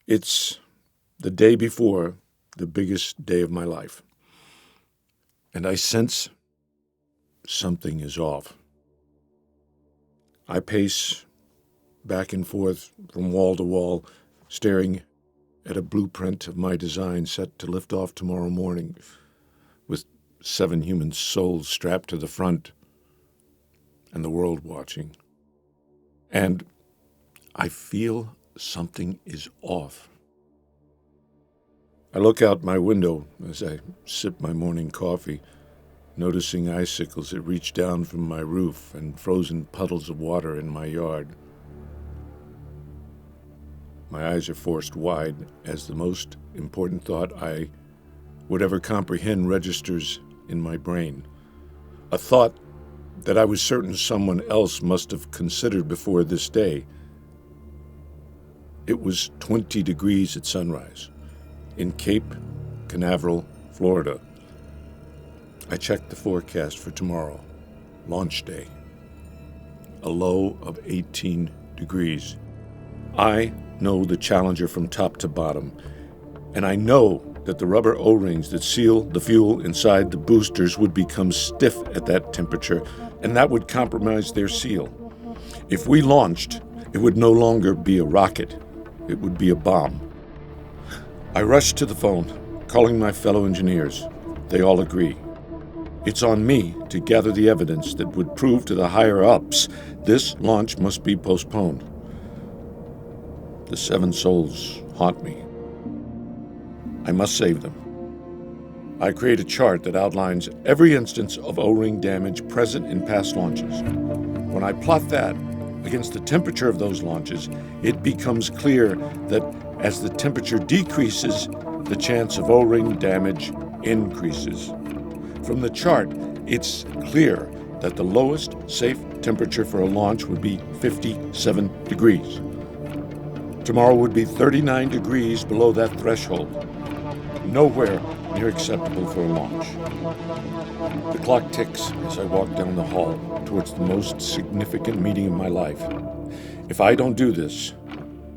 It's the day before the biggest day of my life, and I sense something is off. I pace back and forth from wall to wall, staring at a blueprint of my design set to lift off tomorrow morning, with 7 human souls strapped to the front and the world watching. And I feel something is off. I look out my window as I sip my morning coffee, noticing icicles that reach down from my roof and frozen puddles of water in my yard. My eyes are forced wide as the most important thought I would ever comprehend registers in my brain. A thought that I was certain someone else must have considered before this day. It was 20 degrees at sunrise in Cape Canaveral, Florida. I checked the forecast for tomorrow, launch day. A low of 18 degrees. I know the Challenger from top to bottom, and I know that the rubber O-rings that seal the fuel inside the boosters would become stiff at that temperature, and that would compromise their seal. If we launched, it would no longer be a rocket. It would be a bomb. I rushed to the phone, calling my fellow engineers. They all agree. It's on me to gather the evidence that would prove to the higher-ups this launch must be postponed. The 7 souls haunt me. I must save them. I create a chart that outlines every instance of O-ring damage present in past launches. When I plot that against the temperature of those launches, it becomes clear that as the temperature decreases, the chance of O-ring damage increases. From the chart, it's clear that the lowest safe temperature for a launch would be 57 degrees. Tomorrow would be 39 degrees below that threshold. Nowhere near acceptable for a launch. The clock ticks as I walk down the hall towards the most significant meeting of my life. If I don't do this,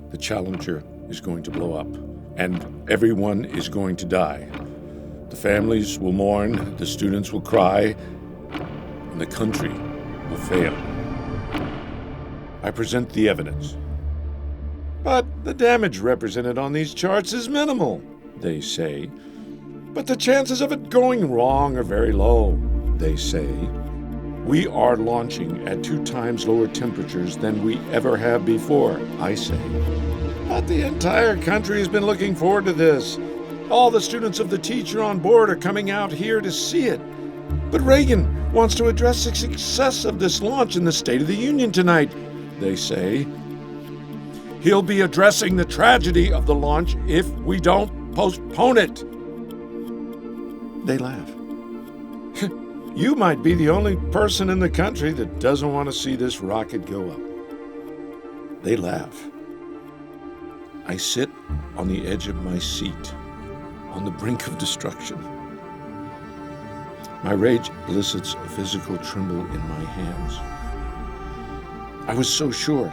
the Challenger is going to blow up, and everyone is going to die. The families will mourn, the students will cry, and the country will fail. I present the evidence. But the damage represented on these charts is minimal, they say. But the chances of it going wrong are very low, they say. We are launching at 2 times lower temperatures than we ever have before, I say. But the entire country has been looking forward to this. All the students of the teacher on board are coming out here to see it. But Reagan wants to address the success of this launch in the State of the Union tonight, they say. He'll be addressing the tragedy of the launch if we don't postpone it. They laugh. You might be the only person in the country that doesn't want to see this rocket go up. They laugh. I sit on the edge of my seat, on the brink of destruction. My rage elicits a physical tremble in my hands. I was so sure.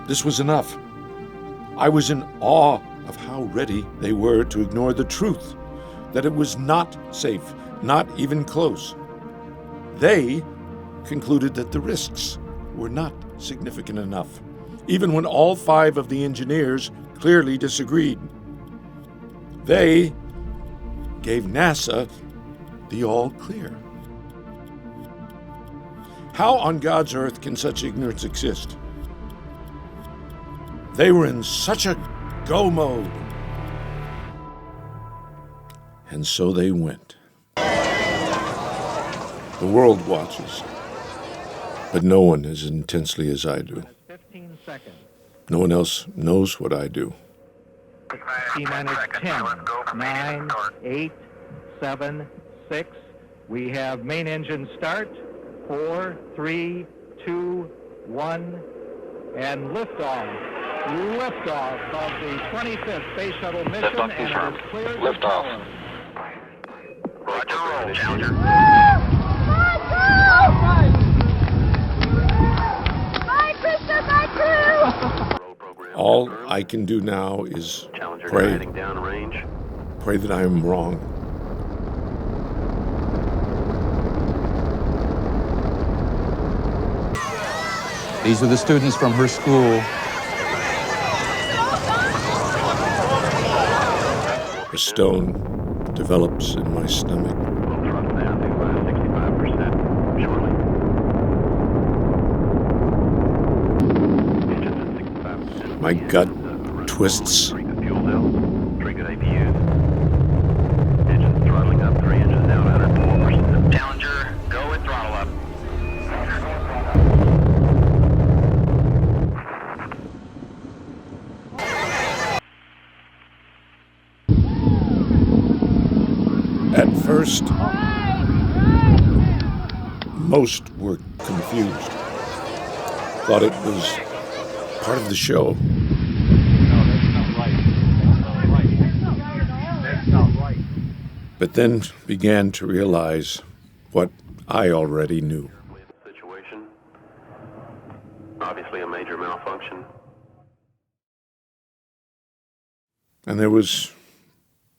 This was enough. I was in awe of how ready they were to ignore the truth, that it was not safe, not even close. They concluded that the risks were not significant enough, even when all 5 of the engineers clearly disagreed. They gave NASA the all clear. How on God's earth can such ignorance exist? They were in such a go mode. And so they went. The world watches, but no one as intensely as I do. 15 seconds. No one else knows what I do. T-minus 10, 9, 8, 7, 6. We have main engine start. 4, 3, 2, 1, and liftoff. Liftoff of the 25th Space Shuttle mission, Liftoff and confirmed. it is cleared Liftoff. for power. Roger, roll, Challenger. Bye, Krista, bye, crew! All I can do now is Challenger pray. heading down range. Pray that I am wrong. These are the students from her school. A stone develops in my stomach. We'll throttle down to 65% shortly. Engines at 65%. My gut twists. 3 good fuel cells, 3 good APUs. Engines throttling up, 3 engines down, 104%. Challenger, go with throttle up. At first, most were confused. Thought it was part of the show. No, that's not right. That's not right. But then began to realize what I already knew. Situation. Obviously a major malfunction. And there was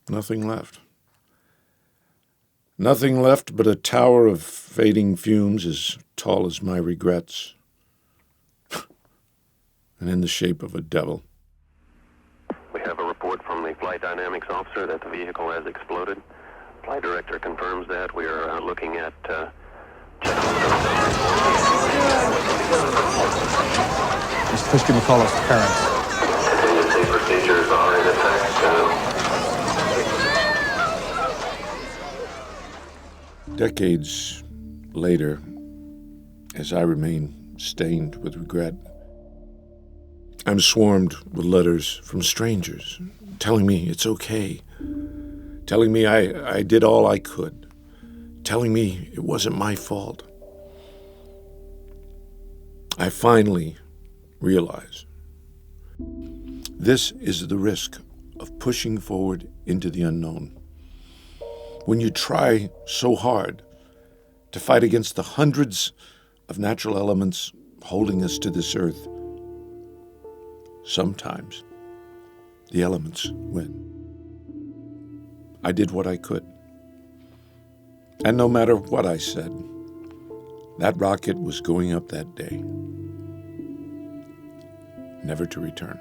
nothing left. Nothing left but a tower of fading fumes as tall as my regrets, and in the shape of a devil. We have a report from the flight dynamics officer that the vehicle has exploded. Flight director confirms that. We are looking at Ms. Christy McCullough's parents. contingency procedures are in effect. Decades later, as I remain stained with regret, I'm swarmed with letters from strangers telling me it's okay, telling me I did all I could, telling me it wasn't my fault. I finally realize this is the risk of pushing forward into the unknown. When you try so hard to fight against the hundreds of natural elements holding us to this earth, sometimes the elements win. I did what I could. And no matter what I said, that rocket was going up that day, never to return.